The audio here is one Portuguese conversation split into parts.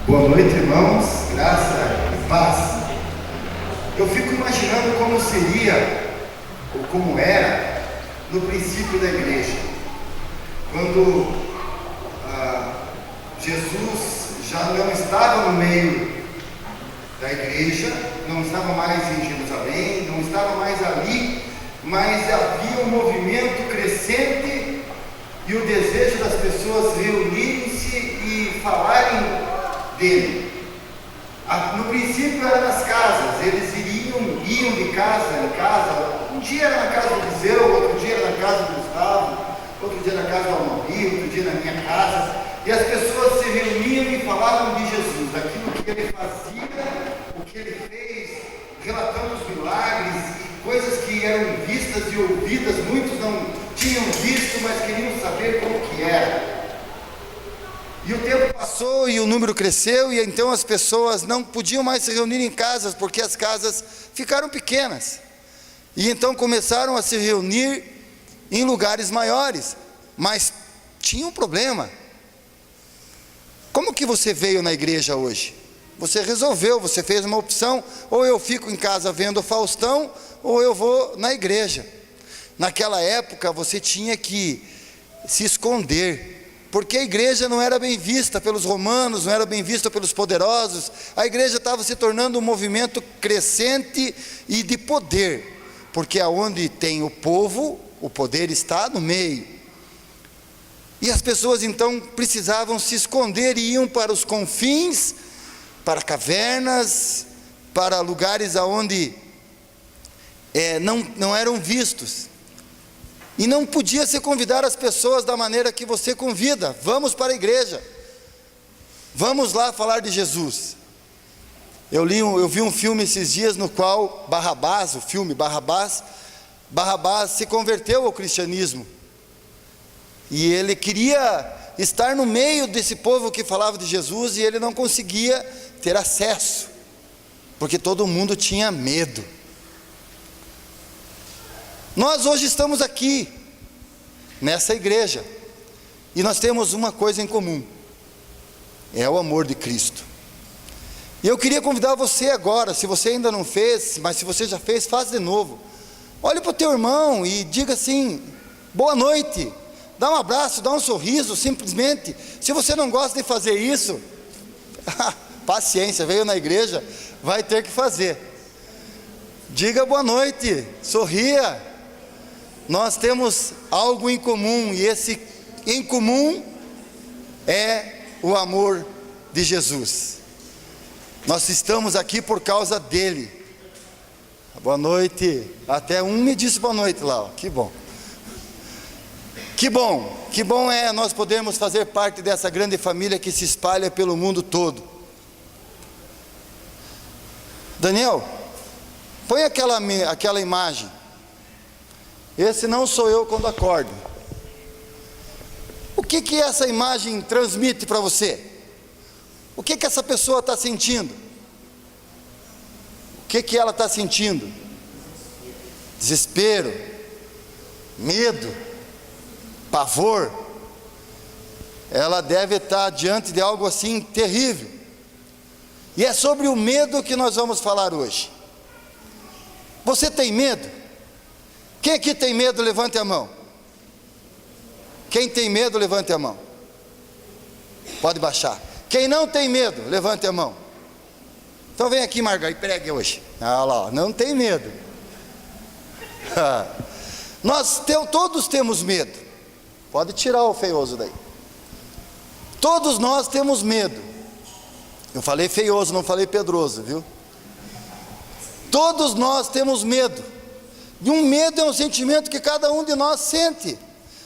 Boa noite, irmãos, graça e paz. Eu fico imaginando como seria, ou como era, no princípio da igreja, quando Jesus já não estava no meio da igreja, não estava mais em Jerusalém, não estava mais ali, mas havia um movimento crescente e o desejo das pessoas reunirem-se e falarem dele. No princípio era nas casas, eles iam de casa em casa. Um dia era na casa do Eliseu, outro dia era na casa do Gustavo, outro dia na casa do Almori, outro dia na minha casa, e as pessoas se reuniam e falavam de Jesus, daquilo que ele fazia, o que ele fez, relatando os milagres e coisas que eram vistas e ouvidas. Muitos não tinham visto, mas queriam saber como que era. E o tempo passou e o número cresceu, e então as pessoas não podiam mais se reunir em casas, porque as casas ficaram pequenas. E então começaram a se reunir em lugares maiores, mas tinha um problema. Como que você veio na igreja hoje? Você resolveu, você fez uma opção: ou eu fico em casa vendo o Faustão, ou eu vou na igreja. Naquela época você tinha que se esconder, porque a igreja não era bem vista pelos romanos, não era bem vista pelos poderosos. A igreja estava se tornando um movimento crescente e de poder, porque aonde tem o povo, o poder está no meio. E as pessoas então precisavam se esconder e iam para os confins, para cavernas, para lugares aonde não eram vistos. E não podia se convidar as pessoas da maneira que você convida. Vamos para a igreja, vamos lá falar de Jesus. Eu vi um filme esses dias no qual Barrabás, o filme Barrabás se converteu ao cristianismo, e ele queria estar no meio desse povo que falava de Jesus, e ele não conseguia ter acesso, porque todo mundo tinha medo. Nós hoje estamos aqui, nessa igreja, e nós temos uma coisa em comum: é o amor de Cristo. E eu queria convidar você agora, se você ainda não fez, mas se você já fez, faz de novo. Olhe para o teu irmão e diga assim: boa noite. Dá um abraço, dá um sorriso, simplesmente. Se você não gosta de fazer isso, paciência, veio na igreja, vai ter que fazer. Diga boa noite, sorria. Nós temos algo em comum, e esse em comum é o amor de Jesus. Nós estamos aqui por causa dele. Boa noite. Até um me disse boa noite lá, ó. Que bom. Que bom é nós podermos fazer parte dessa grande família que se espalha pelo mundo todo. Daniel, põe aquela imagem. Esse não sou eu quando acordo. O que essa imagem transmite para você? O que essa pessoa está sentindo? O que ela está sentindo? Desespero, medo, pavor. Ela deve estar diante de algo assim terrível. E é sobre o medo que nós vamos falar hoje. Você tem medo? Quem aqui tem medo, levante a mão. Quem tem medo, levante a mão. Pode baixar. Quem não tem medo, levante a mão. Então vem aqui, Margarida, e pregue hoje. Ah lá, não tem medo. Todos temos medo. Pode tirar o feioso daí. Todos nós temos medo. Eu falei feioso, não falei pedroso, viu? Todos nós temos medo. E um medo é um sentimento que cada um de nós sente.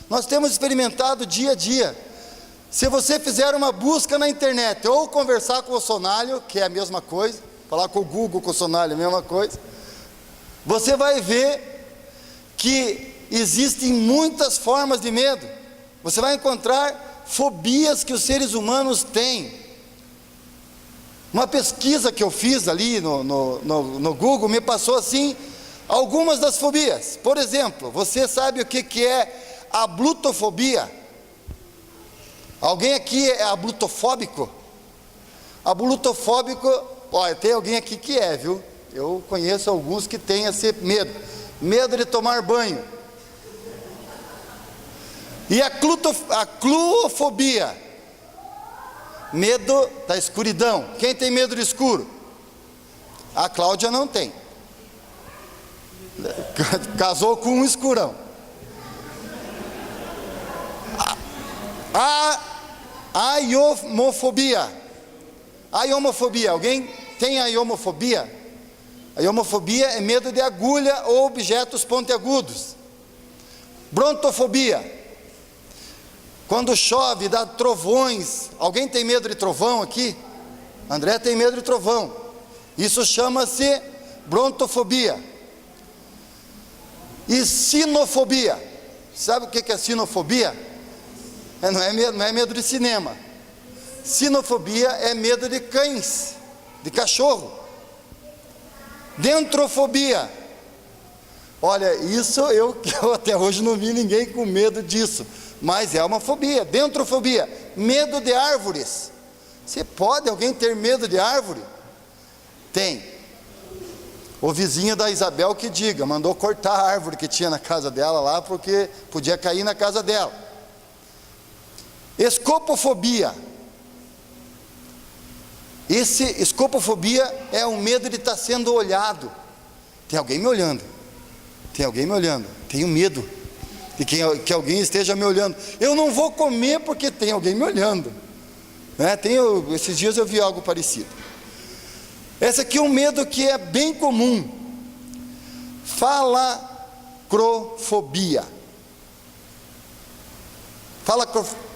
Nós temos experimentado dia a dia. Se você fizer uma busca na internet, ou conversar com o Sonalho, que é a mesma coisa, falar com o Google, com o Sonalho, é a mesma coisa, você vai ver que existem muitas formas de medo. Você vai encontrar fobias que os seres humanos têm. Uma pesquisa que eu fiz ali no Google me passou assim algumas das fobias. Por exemplo, você sabe o que é a glutofobia? Alguém aqui é ablutofóbico? Abulutofóbico, olha, tem alguém aqui que é, viu? Eu conheço alguns que têm esse medo. Medo de tomar banho. E a cluofobia, medo da escuridão. Quem tem medo de escuro? A Cláudia não tem. Casou com um escurão. A iomofobia. A iomofobia, alguém tem a iomofobia? A iomofobia é medo de agulha ou objetos pontiagudos. Brontofobia. Quando chove, dá trovões. Alguém tem medo de trovão aqui? André tem medo de trovão. Isso chama-se brontofobia. E sinofobia. Sabe o que é sinofobia? Não é medo de cinema. Sinofobia é medo de cães, de cachorro. Dentrofobia. Olha, isso eu até hoje não vi ninguém com medo disso. Mas é uma fobia. Dentrofobia, medo de árvores. Alguém ter medo de árvore? Tem. O vizinho da Isabel que diga, mandou cortar a árvore que tinha na casa dela lá, porque podia cair na casa dela. Escopofobia. Escopofobia é o medo de estar sendo olhado. Tem alguém me olhando. Tenho medo de que alguém esteja me olhando. Eu não vou comer porque tem alguém me olhando. Esses dias eu vi algo parecido. Esse aqui é um medo que é bem comum. Falacrofobia.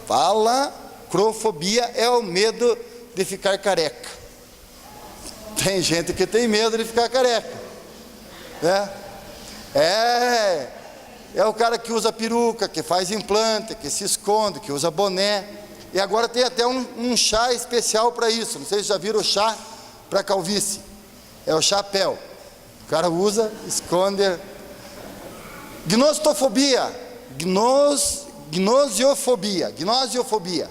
Falacrofobia é o medo de ficar careca. Tem gente que tem medo de ficar careca. É o cara que usa peruca, que faz implante, que se esconde, que usa boné. E agora tem até um chá especial para isso. Não sei se já viram o chá para calvície. É o chapéu. O cara usa, esconde. Gnostofobia. Gnosiofobia.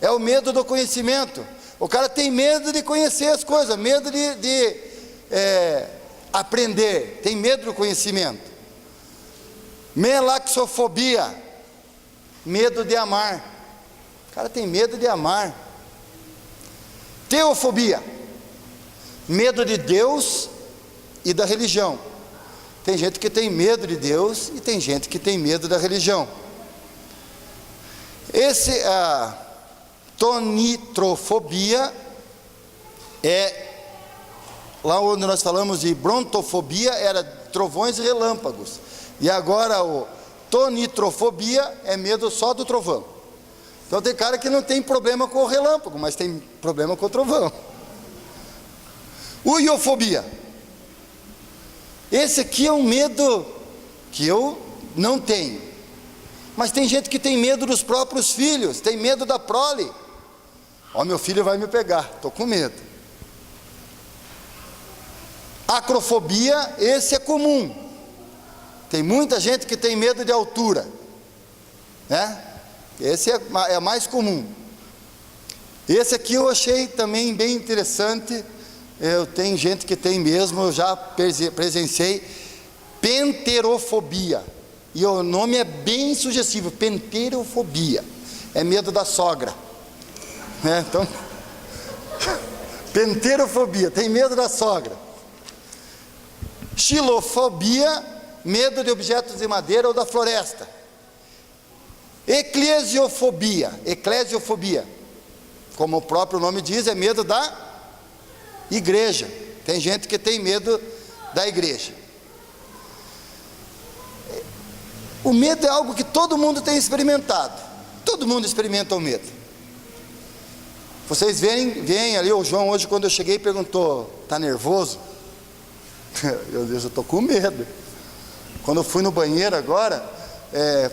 É o medo do conhecimento. O cara tem medo de conhecer as coisas, medo de aprender, tem medo do conhecimento. Melaxofobia, medo de amar. O cara tem medo de amar. Teofobia, medo de Deus e da religião. Tem gente que tem medo de Deus e tem gente que tem medo da religião. Tonitrofobia é lá onde nós falamos de brontofobia, era trovões e relâmpagos. E agora o tonitrofobia é medo só do trovão. Então tem cara que não tem problema com o relâmpago, mas tem problema com o trovão. Uiofobia. Esse aqui é um medo que eu não tenho. Mas tem gente que tem medo dos próprios filhos, tem medo da prole. Meu filho vai me pegar, estou com medo. Acrofobia, esse é comum. Tem muita gente que tem medo de altura, Esse é mais comum. Esse aqui eu achei também bem interessante. Tem gente que tem mesmo, eu já presenciei. Penterofobia. E o nome é bem sugestivo, penterofobia. É medo da sogra. Então, penterofobia, tem medo da sogra. Xilofobia, medo de objetos de madeira ou da floresta. Eclesiofobia, como o próprio nome diz, é medo da igreja. Tem gente que tem medo da igreja. O medo é algo que todo mundo tem experimentado. Todo mundo experimenta o medo. Vocês veem ali, o João hoje quando eu cheguei perguntou, está nervoso? Eu estou com medo. Quando eu fui no banheiro agora,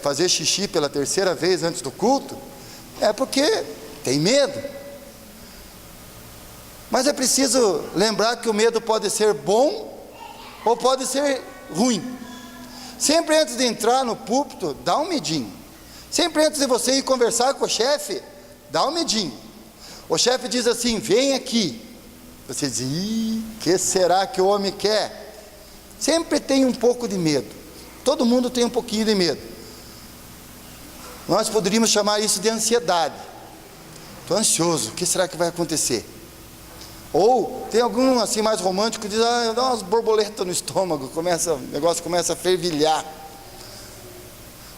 fazer xixi pela terceira vez antes do culto, é porque tem medo. Mas é preciso lembrar que o medo pode ser bom ou pode ser ruim. Sempre antes de entrar no púlpito, dá um medinho. Sempre antes de você ir conversar com o chefe, dá um medinho. O chefe diz assim: vem aqui. Você diz: ih, que será que o homem quer? Sempre tem um pouco de medo. Todo mundo tem um pouquinho de medo. Nós poderíamos chamar isso de ansiedade. Estou ansioso, o que será que vai acontecer? Ou tem algum assim mais romântico que diz: dá umas borboletas no estômago, o negócio começa a fervilhar.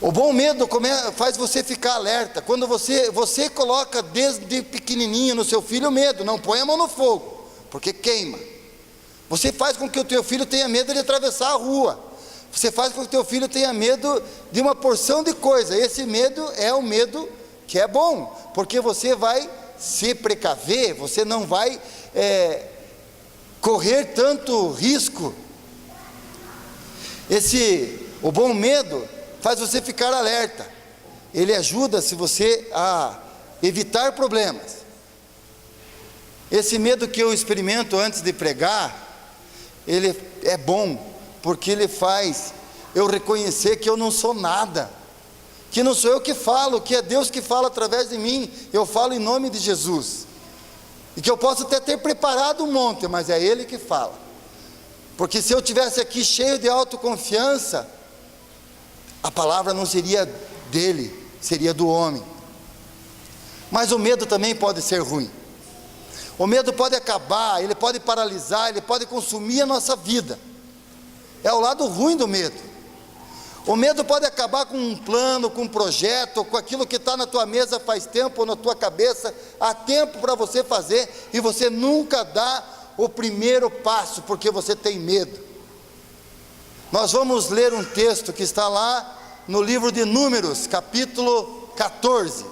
O bom medo faz você ficar alerta. Quando você coloca desde pequenininho no seu filho o medo, não põe a mão no fogo, porque queima. Você faz com que o teu filho tenha medo de atravessar a rua. Você faz com que o teu filho tenha medo de uma porção de coisa. Esse medo é o medo que é bom, porque você vai se precaver, você não vai correr tanto risco. O bom medo faz você ficar alerta. Ele ajuda você a evitar problemas. Esse medo que eu experimento antes de pregar, ele é bom, porque ele faz eu reconhecer que eu não sou nada, que não sou eu que falo, que é Deus que fala através de mim. Eu falo em nome de Jesus, e que eu posso até ter preparado um monte, mas é Ele que fala. Porque se eu tivesse aqui cheio de autoconfiança, a palavra não seria dele, seria do homem. Mas o medo também pode ser ruim. O medo pode acabar, ele pode paralisar, ele pode consumir a nossa vida. É o lado ruim do medo. O medo pode acabar com um plano, com um projeto, com aquilo que está na tua mesa faz tempo, ou na tua cabeça, há tempo para você fazer, e você nunca dá o primeiro passo, porque você tem medo. Nós vamos ler um texto que está lá no livro de Números, capítulo 14.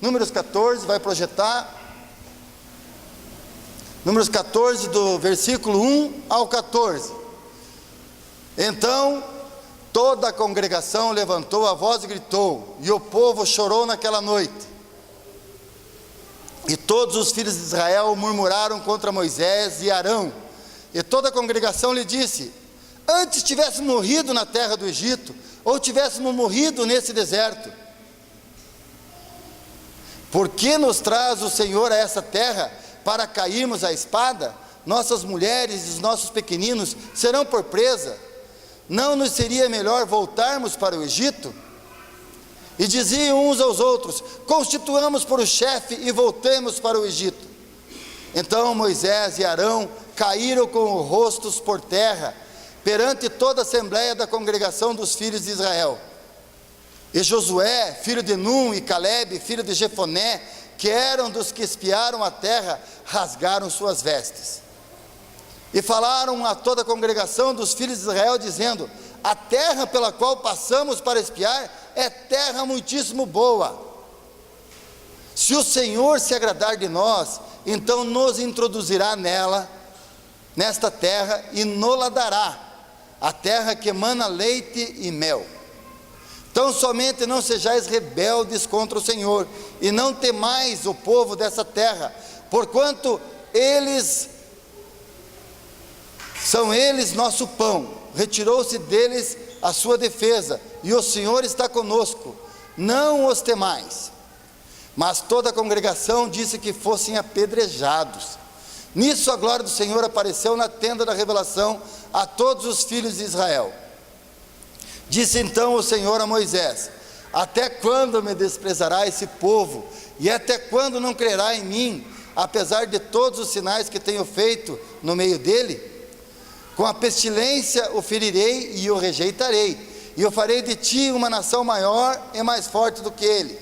Números 14, vai projetar. Números 14, do versículo 1 ao 14. Então, toda a congregação levantou a voz e gritou, e o povo chorou naquela noite. E todos os filhos de Israel murmuraram contra Moisés e Arão. E toda a congregação lhe disse: antes tivéssemos morrido na terra do Egito, ou tivéssemos morrido nesse deserto. Por que nos traz o Senhor a essa terra para cairmos à espada? Nossas mulheres e os nossos pequeninos serão por presa. Não nos seria melhor voltarmos para o Egito? E diziam uns aos outros: constituamos por o chefe e voltemos para o Egito. Então Moisés e Arão caíram com os rostos por terra, perante toda a assembleia da congregação dos filhos de Israel. E Josué, filho de Num, e Calebe, filho de Jefoné, que eram dos que espiaram a terra, rasgaram suas vestes. E falaram a toda a congregação dos filhos de Israel, dizendo: a terra pela qual passamos para espiar é terra muitíssimo boa. Se o Senhor se agradar de nós, então nos introduzirá nesta terra, e nos-la dará, a terra que emana leite e mel. Então somente não sejais rebeldes contra o Senhor, e não temais o povo dessa terra, porquanto são eles nosso pão. Retirou-se deles a sua defesa, e o Senhor está conosco, não os temais. Mas toda a congregação disse que fossem apedrejados. Nisso a glória do Senhor apareceu na tenda da revelação a todos os filhos de Israel. Disse então o Senhor a Moisés: até quando me desprezará esse povo, e até quando não crerá em mim, apesar de todos os sinais que tenho feito no meio dele? Com a pestilência o ferirei e o rejeitarei, e eu farei de ti uma nação maior e mais forte do que ele.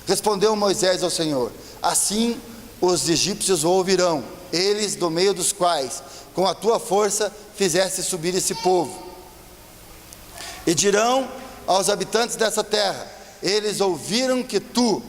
Respondeu Moisés ao Senhor: assim os egípcios o ouvirão, eles do meio dos quais, com a tua força, fizeste subir esse povo. E dirão aos habitantes dessa terra: eles ouviram que tu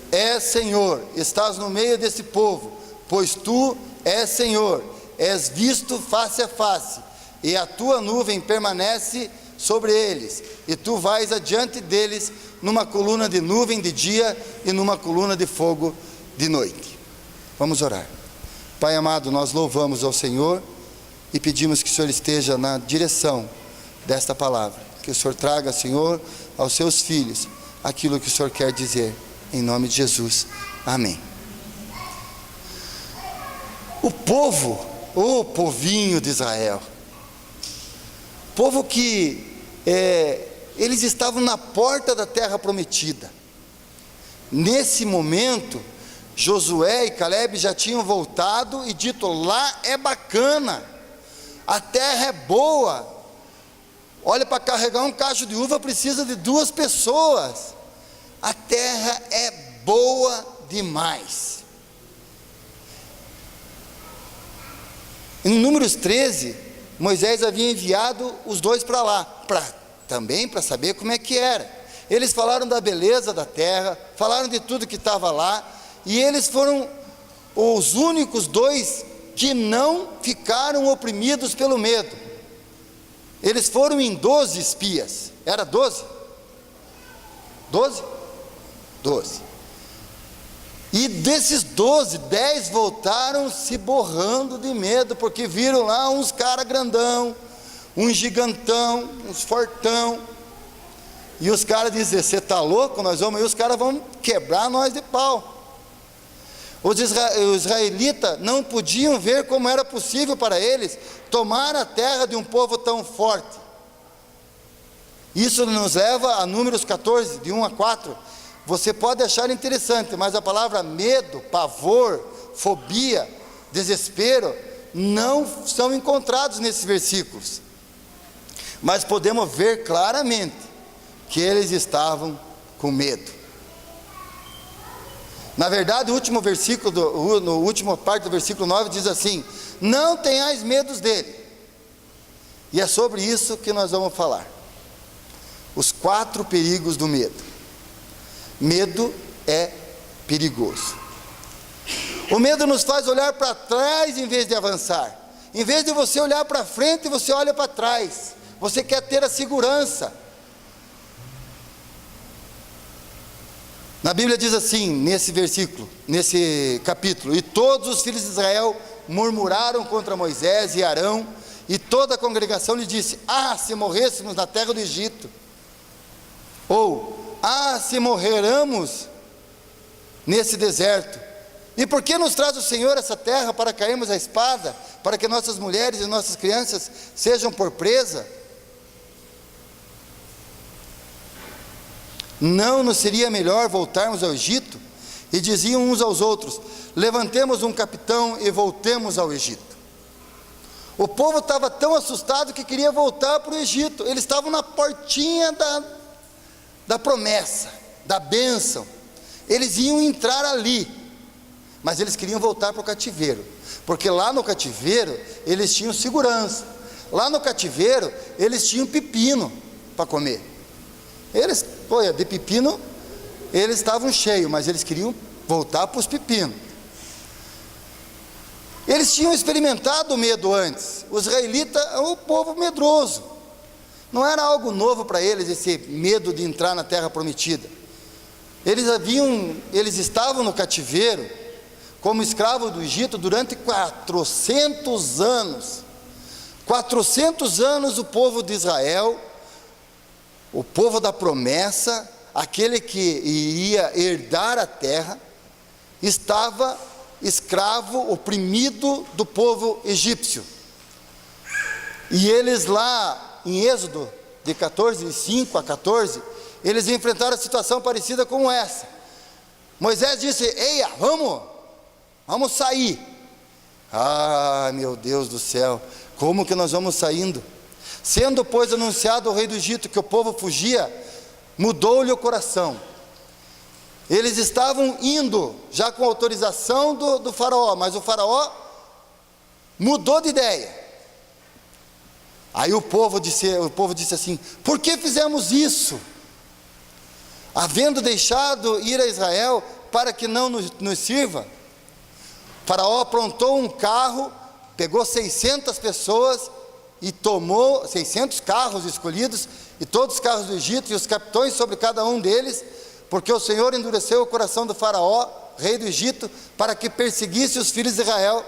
és Senhor, estás no meio desse povo, pois tu és Senhor, és visto face a face, e a tua nuvem permanece sobre eles, e tu vais adiante deles numa coluna de nuvem de dia e numa coluna de fogo de noite. Vamos orar. Pai amado, nós louvamos ao Senhor e pedimos que o Senhor esteja na direção desta palavra, que o Senhor traga, Senhor, aos seus filhos aquilo que o Senhor quer dizer, em nome de Jesus. Amém. O povo, o povinho de Israel, povo que eles estavam na porta da terra prometida. Nesse momento, Josué e Caleb já tinham voltado e dito: lá é bacana, a terra é boa. Olha, para carregar um cacho de uva precisa de 2 pessoas. A terra é boa demais. Em Números 13, Moisés havia enviado os 2 para lá, também para saber como é que era. Eles falaram da beleza da terra, falaram de tudo que estava lá, e eles foram os únicos 2 que não ficaram oprimidos pelo medo. Eles foram em 12 espias, era 12? 12? 12. E desses 12, 10 voltaram se borrando de medo, porque viram lá uns caras grandão, um gigantão, uns fortão. E os caras dizem: você está louco? Nós vamos, e os caras vão quebrar nós de pau. Os israelitas não podiam ver como era possível para eles tomar a terra de um povo tão forte. Isso nos leva a Números 14, de 1 a 4. Você pode achar interessante, mas a palavra medo, pavor, fobia, desespero, não são encontrados nesses versículos. Mas podemos ver claramente que eles estavam com medo. Na verdade, o último versículo, no última parte do versículo 9 diz assim: não tenhais medos dele. E é sobre isso que nós vamos falar. Os 4 perigos do medo. Medo é perigoso. O medo nos faz olhar para trás em vez de avançar. Em vez de você olhar para frente, você olha para trás. Você quer ter a segurança. Na Bíblia diz assim, nesse versículo, nesse capítulo: e todos os filhos de Israel murmuraram contra Moisés e Arão, e toda a congregação lhe disse: ah, se morrêssemos na terra do Egito, ou ah, se morreramos nesse deserto. E por que nos traz o Senhor essa terra para cairmos à espada, para que nossas mulheres e nossas crianças sejam por presa? Não nos seria melhor voltarmos ao Egito? E diziam uns aos outros: levantemos um capitão e voltemos ao Egito. O povo estava tão assustado que queria voltar para o Egito. Eles estavam na portinha da promessa, da bênção. Eles iam entrar ali, mas eles queriam voltar para o cativeiro, porque lá no cativeiro eles tinham segurança. Lá no cativeiro eles tinham pepino para comer. Eles, de pepino, eles estavam cheios, mas eles queriam voltar para os pepinos. Eles tinham experimentado o medo antes. Os israelitas, o povo medroso. Não era algo novo para eles esse medo de entrar na terra prometida. Eles estavam no cativeiro como escravos do Egito durante 400 anos. 400 anos o povo de Israel, o povo da promessa, aquele que iria herdar a terra, estava escravo, oprimido do povo egípcio. E eles lá em Êxodo, de 5 a 14, eles enfrentaram a situação parecida com essa. Moisés disse: eia, vamos sair. Ah, meu Deus do céu, como que nós vamos saindo? Sendo, pois, anunciado ao rei do Egito que o povo fugia, mudou-lhe o coração. Eles estavam indo, já com autorização do faraó, mas o faraó mudou de ideia. Aí o povo disse assim: por que fizemos isso? Havendo deixado ir a Israel para que não nos sirva. O faraó aprontou um carro, pegou 600 pessoas e tomou 600 carros escolhidos, e todos os carros do Egito, e os capitães sobre cada um deles, porque o Senhor endureceu o coração do faraó, rei do Egito, para que perseguisse os filhos de Israel.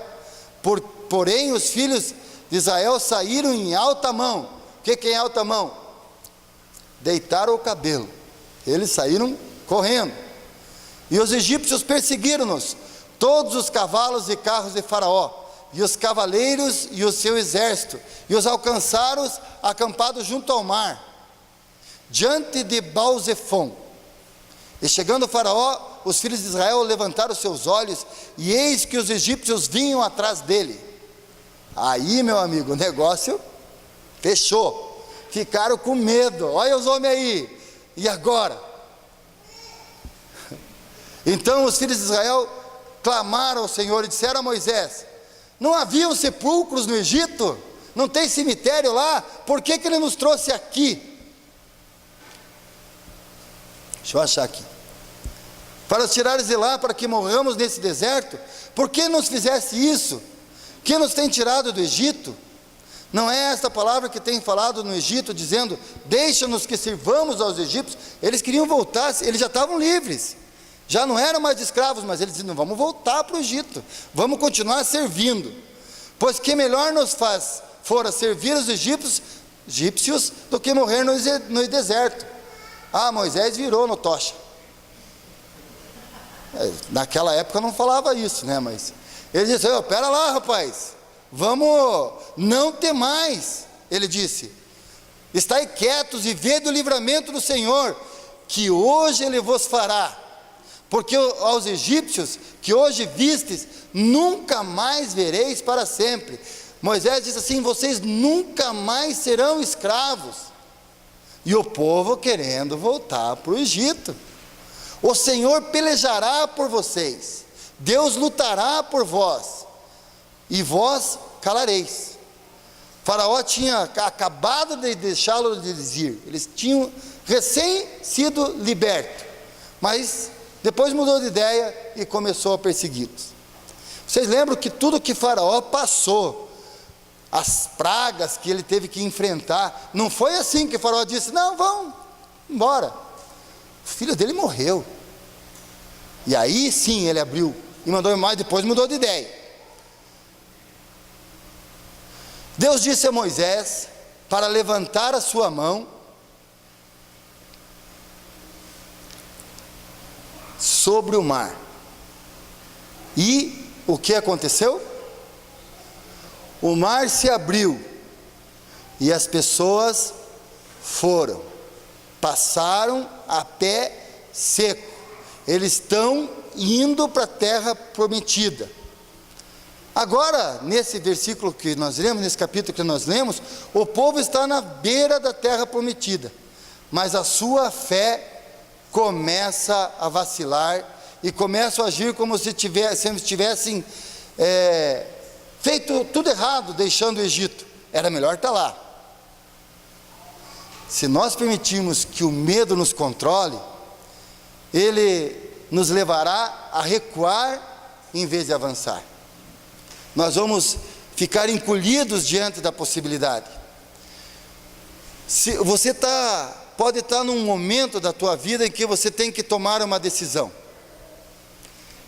Porém os filhos de Israel saíram em alta mão. O que é em alta mão? Deitaram o cabelo. Eles saíram correndo. E os egípcios perseguiram-nos, todos os cavalos e carros de Faraó, e os cavaleiros e o seu exército, e os alcançaram acampados junto ao mar, diante de Baal-Zefon. E chegando Faraó, os filhos de Israel levantaram seus olhos, e eis que os egípcios vinham atrás dele. Aí, meu amigo, o negócio fechou, ficaram com medo. Olha os homens aí, e agora? Então os filhos de Israel clamaram ao Senhor e disseram a Moisés: não haviam sepulcros no Egito? Não tem cemitério lá? Por que Ele nos trouxe aqui? Deixa eu achar aqui. Para os tirares de lá, para que morramos nesse deserto? Por que nos fizesse isso? Que nos tem tirado do Egito? Não é esta palavra que tem falado no Egito, dizendo: deixa-nos que sirvamos aos egípcios? Eles queriam voltar, eles já estavam livres, já não eram mais escravos, mas eles diziam: vamos voltar para o Egito, vamos continuar servindo, pois que melhor nos fora servir os egípcios do que morrer no deserto. Ah, Moisés virou no tocha. Naquela época não falava isso, né? Mas ele disse: pera lá, rapaz, vamos, não temais. Ele disse: estai quietos e vede o livramento do Senhor, que hoje Ele vos fará, porque aos egípcios que hoje vistes, nunca mais vereis para sempre. Moisés disse assim: vocês nunca mais serão escravos. E o povo querendo voltar para o Egito. O Senhor pelejará por vocês, Deus lutará por vós, e vós calareis. Faraó tinha acabado de deixá-los ir, eles tinham recém sido libertos, mas depois mudou de ideia e começou a persegui-los. Vocês lembram que tudo que Faraó passou, as pragas que ele teve que enfrentar, não foi assim que Faraó disse: não, vão embora. O filho dele morreu. E aí sim ele abriu e mandou mais, depois mudou de ideia. Deus disse a Moisés para levantar a sua mão sobre o mar. E o que aconteceu? O mar se abriu e as pessoas foram, passaram a pé seco. Eles estão indo para a terra prometida. Agora, nesse versículo que nós lemos, nesse capítulo que nós lemos, o povo está na beira da terra prometida, mas a sua fé começa a vacilar e começam a agir como se tivessem feito tudo errado, deixando o Egito. Era melhor estar lá. Se nós permitirmos que o medo nos controle, ele nos levará a recuar em vez de avançar. Nós vamos ficar encolhidos diante da possibilidade. Se você pode estar num momento da tua vida em que você tem que tomar uma decisão.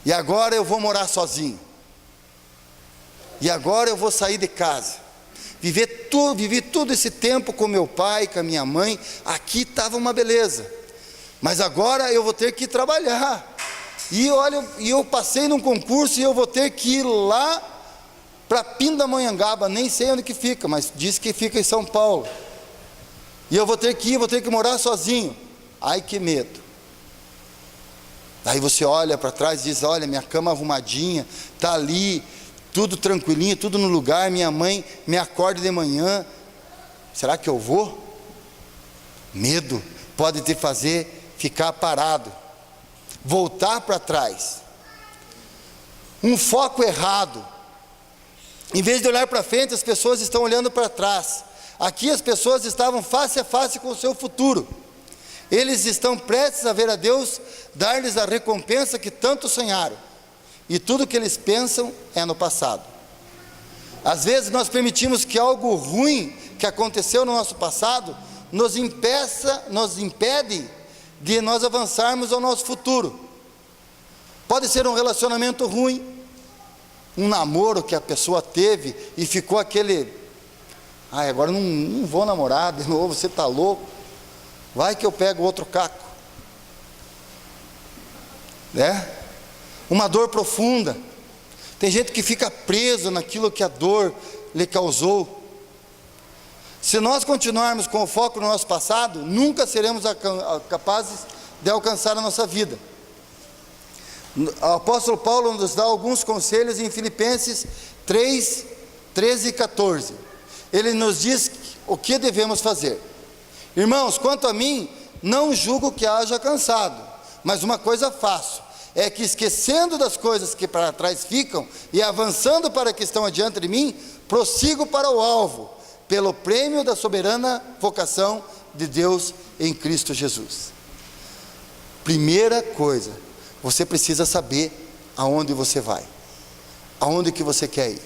E agora eu vou morar sozinho. E agora eu vou sair de casa. Vivi todo esse tempo com meu pai, com a minha mãe. Aqui estava uma beleza. Mas agora eu vou ter que trabalhar. E olha, eu passei num concurso e eu vou ter que ir lá para Pindamonhangaba, nem sei onde que fica, mas diz que fica em São Paulo. E eu vou ter que morar sozinho. Ai, que medo. Aí você olha para trás e diz: olha, minha cama arrumadinha, está ali, tudo tranquilinho, tudo no lugar, minha mãe me acorda de manhã. Será que eu vou? Medo pode te fazer ficar parado, voltar para trás. Um foco errado. Em vez de olhar para frente, as pessoas estão olhando para trás. Aqui as pessoas estavam face a face com o seu futuro. Eles estão prestes a ver a Deus dar-lhes a recompensa que tanto sonharam. E tudo que eles pensam é no passado. Às vezes nós permitimos que algo ruim que aconteceu no nosso passado nos impede de nós avançarmos ao nosso futuro. Pode ser um relacionamento ruim, um namoro que a pessoa teve e ficou aquele: agora não vou namorar de novo, você está louco, vai que eu pego outro caco. né? Uma dor profunda. Tem gente que fica preso naquilo que a dor lhe causou. Se nós continuarmos com o foco no nosso passado, nunca seremos capazes de alcançar a nossa vida. O apóstolo Paulo nos dá alguns conselhos em Filipenses 3, 13 e 14. Ele nos diz o que devemos fazer. Irmãos, quanto a mim, não julgo que haja cansado, mas uma coisa faço, é que esquecendo das coisas que para trás ficam e avançando para que estão adiante de mim, prossigo para o alvo, pelo prêmio da soberana vocação de Deus em Cristo Jesus. Primeira coisa, você precisa saber aonde você vai, aonde que você quer ir.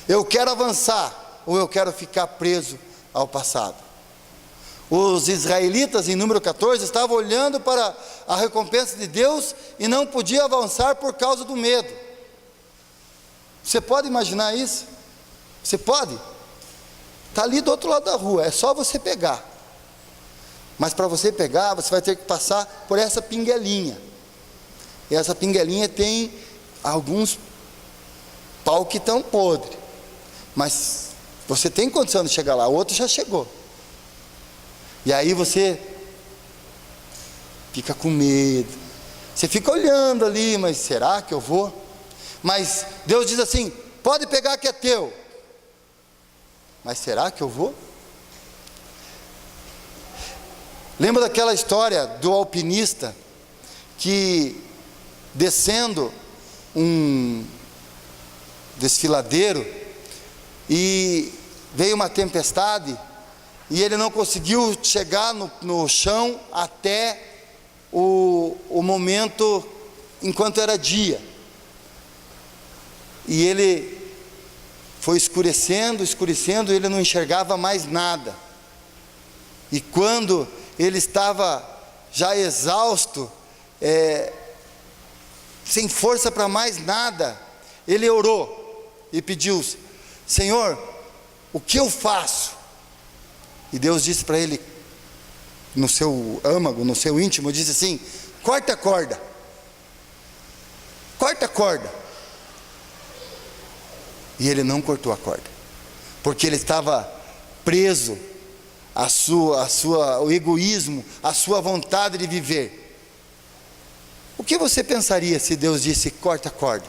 Eu quero avançar ou eu quero ficar preso ao passado? Os israelitas, em número 14, estavam olhando para a recompensa de Deus e não podiam avançar por causa do medo. Você pode imaginar isso? Você pode? Está ali do outro lado da rua, é só você pegar. Mas para você pegar, você vai ter que passar por essa pinguelinha. E essa pinguelinha tem alguns pau que estão podres. Mas você tem condição de chegar lá, o outro já chegou. E aí você fica com medo. Você fica olhando ali, mas será que eu vou? Mas Deus diz assim: pode pegar que é teu. Mas será que eu vou? Lembra daquela história do alpinista que, descendo um desfiladeiro, e veio uma tempestade, e ele não conseguiu chegar no chão até o momento enquanto era dia, e ele foi escurecendo, e ele não enxergava mais nada. E quando ele estava já exausto, sem força para mais nada, ele orou e pediu: Senhor, o que eu faço? E Deus disse para ele, no seu âmago, no seu íntimo, disse assim: corta a corda, corta a corda. E ele não cortou a corda, porque ele estava preso o egoísmo, a sua vontade de viver. O que você pensaria se Deus disse: corta a corda?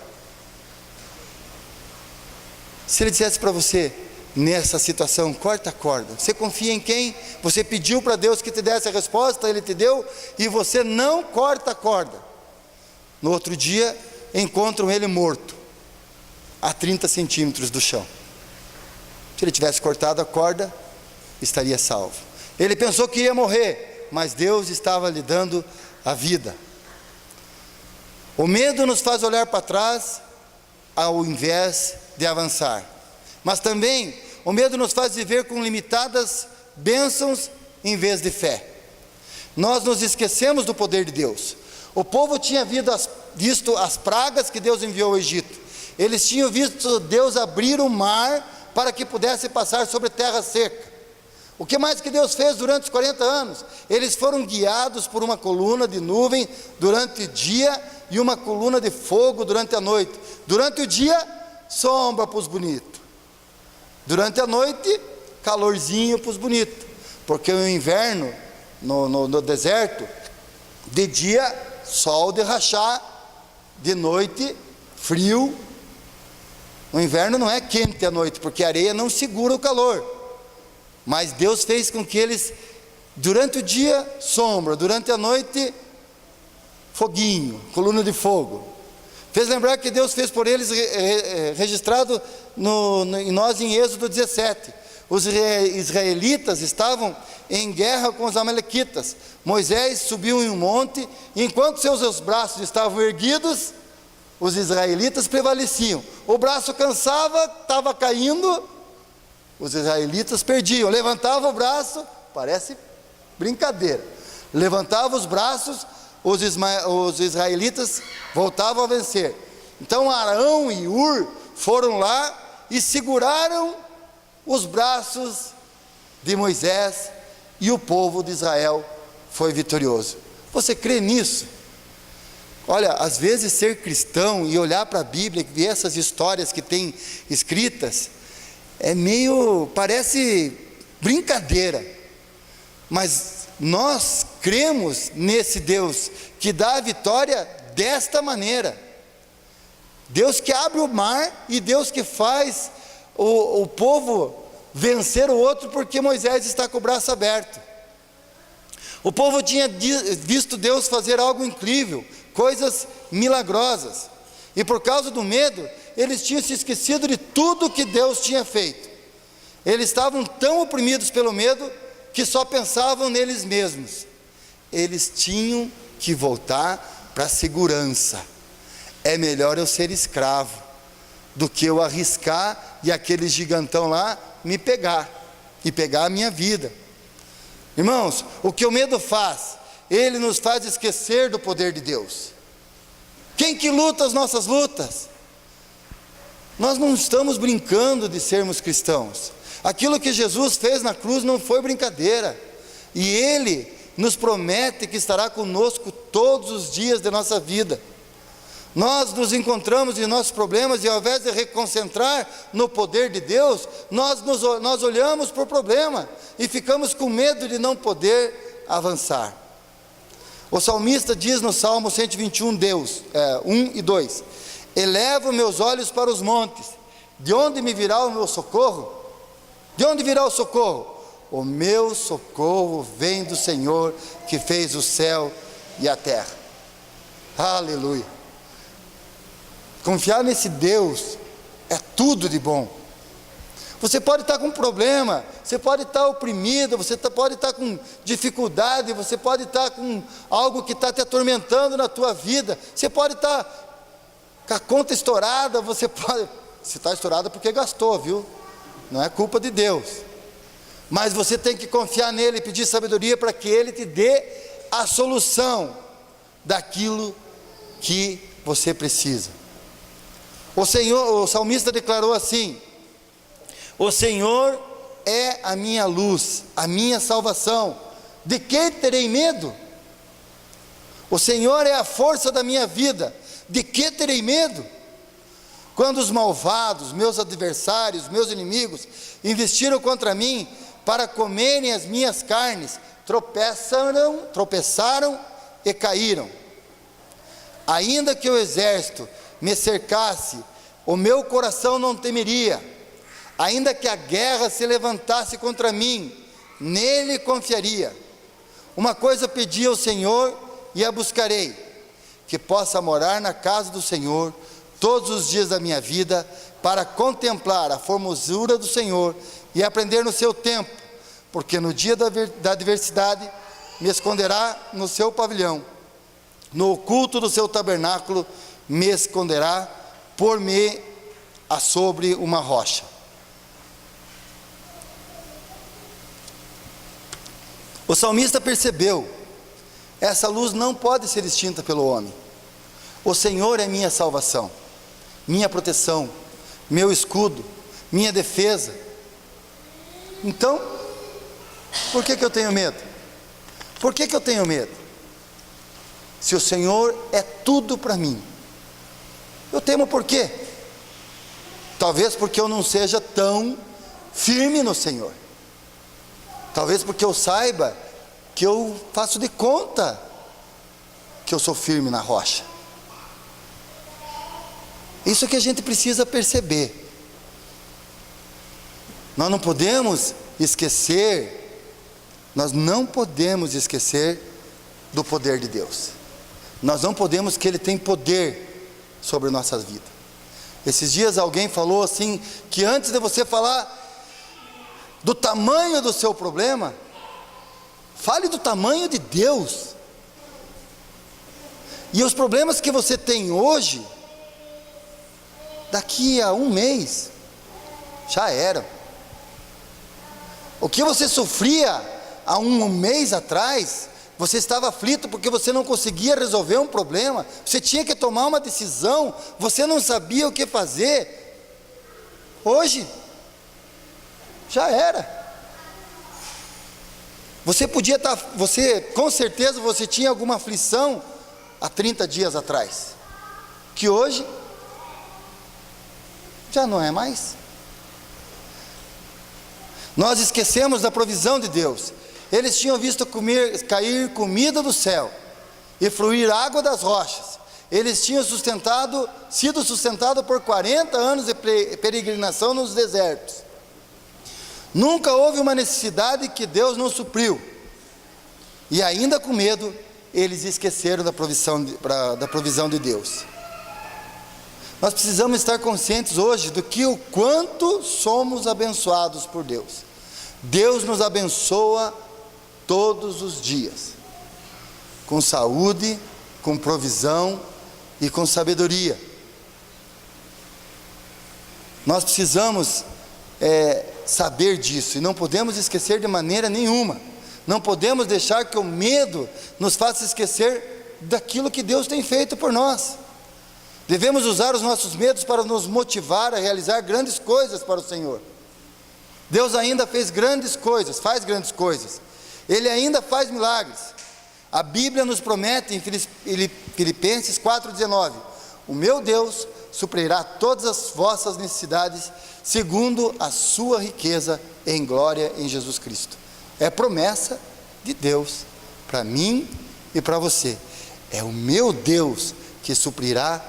Se Ele dissesse para você, nessa situação, corta a corda, você confia em quem? Você pediu para Deus que te desse a resposta, Ele te deu, e você não corta a corda. No outro dia, encontram ele morto, a 30 centímetros do chão. Se ele tivesse cortado a corda, estaria salvo. Ele pensou que ia morrer, mas Deus estava lhe dando a vida. O medo nos faz olhar para trás ao invés de avançar, mas também o medo nos faz viver com limitadas bênçãos em vez de fé. Nós nos esquecemos do poder de Deus. O povo tinha visto as pragas que Deus enviou ao Egito. Eles tinham visto Deus abrir o mar para que pudesse passar sobre terra seca. O que mais que Deus fez durante os 40 anos? Eles foram guiados por uma coluna de nuvem durante o dia e uma coluna de fogo durante a noite. Durante o dia, sombra para os bonitos. Durante a noite, calorzinho para os bonitos. Porque o inverno, no deserto, de dia, sol de rachar, de noite, frio. O inverno não é quente à noite, porque a areia não segura o calor. Mas Deus fez com que eles, durante o dia, sombra, durante a noite, foguinho, coluna de fogo. Fez lembrar que Deus fez por eles, registrado em nós em Êxodo 17. Os israelitas estavam em guerra com os amalequitas. Moisés subiu em um monte, e enquanto seus braços estavam erguidos, os israelitas prevaleciam. O braço cansava, estava caindo, os israelitas perdiam. Levantava o braço, parece brincadeira, levantava os braços, os israelitas voltavam a vencer. Então Arão e Hur foram lá e seguraram os braços de Moisés, e o povo de Israel foi vitorioso. Você crê nisso? Olha, às vezes ser cristão e olhar para a Bíblia e ver essas histórias que tem escritas, parece brincadeira, mas nós cremos nesse Deus que dá a vitória desta maneira. Deus que abre o mar e Deus que faz o povo vencer o outro, porque Moisés está com o braço aberto. O povo tinha visto Deus fazer algo incrível, coisas milagrosas, e por causa do medo, eles tinham se esquecido de tudo que Deus tinha feito. Eles estavam tão oprimidos pelo medo, que só pensavam neles mesmos. Eles tinham que voltar para a segurança. É melhor eu ser escravo, do que eu arriscar, e aquele gigantão lá, me pegar, e pegar a minha vida. Irmãos, o que o medo faz? Ele nos faz esquecer do poder de Deus. Quem que luta as nossas lutas? Nós não estamos brincando de sermos cristãos. Aquilo que Jesus fez na cruz não foi brincadeira, e Ele nos promete que estará conosco todos os dias de nossa vida. Nós nos encontramos em nossos problemas, e ao invés de reconcentrar no poder de Deus, nós olhamos para o problema, e ficamos com medo de não poder avançar. O salmista diz no Salmo 121, 1 e 2, elevo meus olhos para os montes, de onde me virá o meu socorro? De onde virá o socorro? O meu socorro vem do Senhor, que fez o céu e a terra. Aleluia. Confiar nesse Deus é tudo de bom. Você pode estar com um problema, você pode estar oprimido, você pode estar com dificuldade, você pode estar com algo que está te atormentando na tua vida, você pode estar com a conta estourada, se está estourada porque gastou, viu? Não é culpa de Deus, mas você tem que confiar nele e pedir sabedoria para que ele te dê a solução daquilo que você precisa. O salmista declarou assim: o Senhor é a minha luz, a minha salvação, de que terei medo? O Senhor é a força da minha vida, de que terei medo? Quando os malvados, meus adversários, meus inimigos, investiram contra mim para comerem as minhas carnes, tropeçaram e caíram. Ainda que o exército me cercasse, o meu coração não temeria. Ainda que a guerra se levantasse contra mim, nele confiaria. Uma coisa pedi ao Senhor e a buscarei, que possa morar na casa do Senhor todos os dias da minha vida, para contemplar a formosura do Senhor e aprender no seu tempo, porque no dia da adversidade me esconderá no seu pavilhão, no oculto do seu tabernáculo me esconderá, por-me a sobre uma rocha. O salmista percebeu, essa luz não pode ser extinta pelo homem. O Senhor é minha salvação, minha proteção, meu escudo, minha defesa. Então, por que eu tenho medo? Por que eu tenho medo? Se o Senhor é tudo para mim, eu temo por quê? Talvez porque eu não seja tão firme no Senhor. Talvez porque eu saiba que eu faço de conta que eu sou firme na rocha. Isso que a gente precisa perceber. Nós não podemos esquecer do poder de Deus. Nós não podemos que Ele tem poder sobre nossas vidas. Esses dias alguém falou assim, que antes de você falar do tamanho do seu problema, fale do tamanho de Deus. E os problemas que você tem hoje, daqui a um mês, já eram. O que você sofria há um mês atrás, você estava aflito porque você não conseguia resolver um problema, você tinha que tomar uma decisão, você não sabia o que fazer. Hoje, já era. Você podia estar, com certeza você tinha alguma aflição há 30 dias atrás, que hoje já não é mais. Nós esquecemos da provisão de Deus. Eles tinham visto cair comida do céu e fluir água das rochas. Eles tinham sido sustentados por 40 anos de peregrinação nos desertos. Nunca houve uma necessidade que Deus não supriu. E ainda com medo, eles esqueceram da provisão de Deus. Nós precisamos estar conscientes hoje do que o quanto somos abençoados por Deus. Deus nos abençoa todos os dias, com saúde, com provisão e com sabedoria. Nós precisamos saber disso e não podemos esquecer de maneira nenhuma. Não podemos deixar que o medo nos faça esquecer daquilo que Deus tem feito por nós. Devemos usar os nossos medos para nos motivar a realizar grandes coisas para o Senhor. Deus ainda faz grandes coisas. Ele ainda faz milagres. A Bíblia nos promete em Filipenses 4,19: o meu Deus suprirá todas as vossas necessidades, segundo a sua riqueza em glória em Jesus Cristo. É promessa de Deus para mim e para você. É o meu Deus que suprirá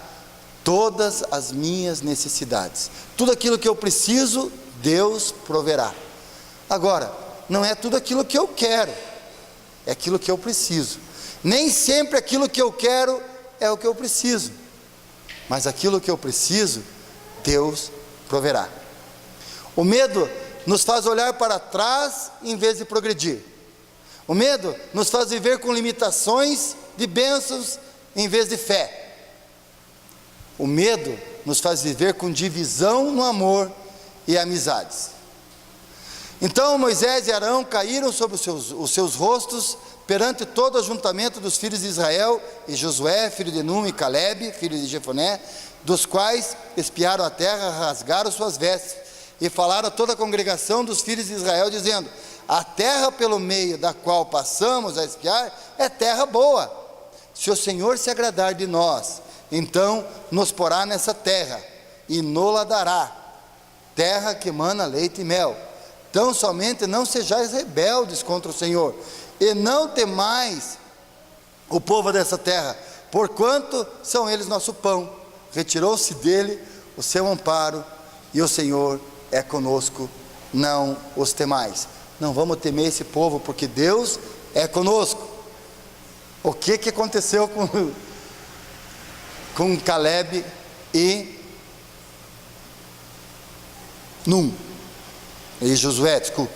todas as minhas necessidades. Tudo aquilo que eu preciso, Deus proverá. Agora, não é tudo aquilo que eu quero, é aquilo que eu preciso. Nem sempre aquilo que eu quero é o que eu preciso, mas aquilo que eu preciso, Deus proverá. O medo nos faz olhar para trás em vez de progredir. O medo nos faz viver com limitações de bênçãos em vez de fé. O medo nos faz viver com divisão no amor e amizades. Então Moisés e Arão caíram sobre os seus rostos perante todo o ajuntamento dos filhos de Israel, e Josué, filho de Num, e Calebe, filho de Jefoné, dos quais espiaram a terra, rasgaram suas vestes, e falaram a toda a congregação dos filhos de Israel, dizendo: a terra pelo meio da qual passamos a espiar é terra boa. Se o Senhor se agradar de nós, então nos porá nessa terra, e nola dará, terra que emana leite e mel. Tão somente não sejais rebeldes contra o Senhor, e não temais o povo dessa terra, porquanto são eles nosso pão. Retirou-se dele o seu amparo, e o Senhor é conosco, não os temais. Não vamos temer esse povo, porque Deus é conosco. O que aconteceu com Calebe e Num, e Josué, desculpe.